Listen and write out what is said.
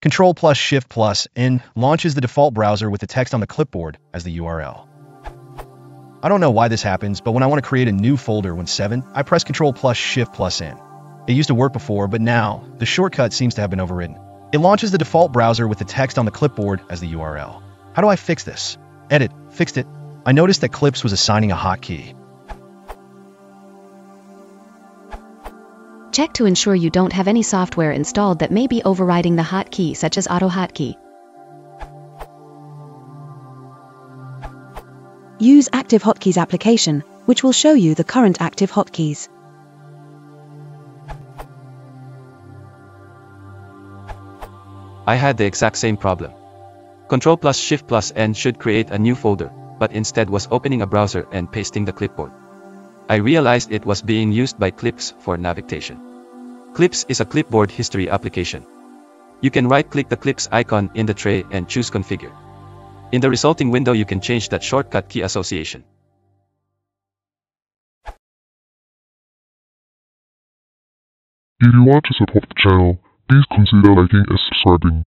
Ctrl plus Shift plus N launches the default browser with the text on the clipboard as the URL. I don't know why this happens, but when I want to create a new folder when 7, I press Ctrl plus Shift plus N. It used to work before, but now the shortcut seems to have been overridden. It launches the default browser with the text on the clipboard as the URL. How do I fix this? Edit, fixed it. I noticed that Clips was assigning a hotkey. Check to ensure you don't have any software installed that may be overriding the hotkey, such as auto hotkey. Use Active Hotkeys application, which will show you the current active hotkeys. I had the exact same problem. Ctrl plus Shift plus N should create a new folder, but instead was opening a browser and pasting the clipboard. I realized it was being used by Clips for navigation. Clips is a clipboard history application. You can right-click the Clips icon in the tray and choose Configure. In the resulting window you can change that shortcut key association. If you want to support the channel, please consider liking and subscribing.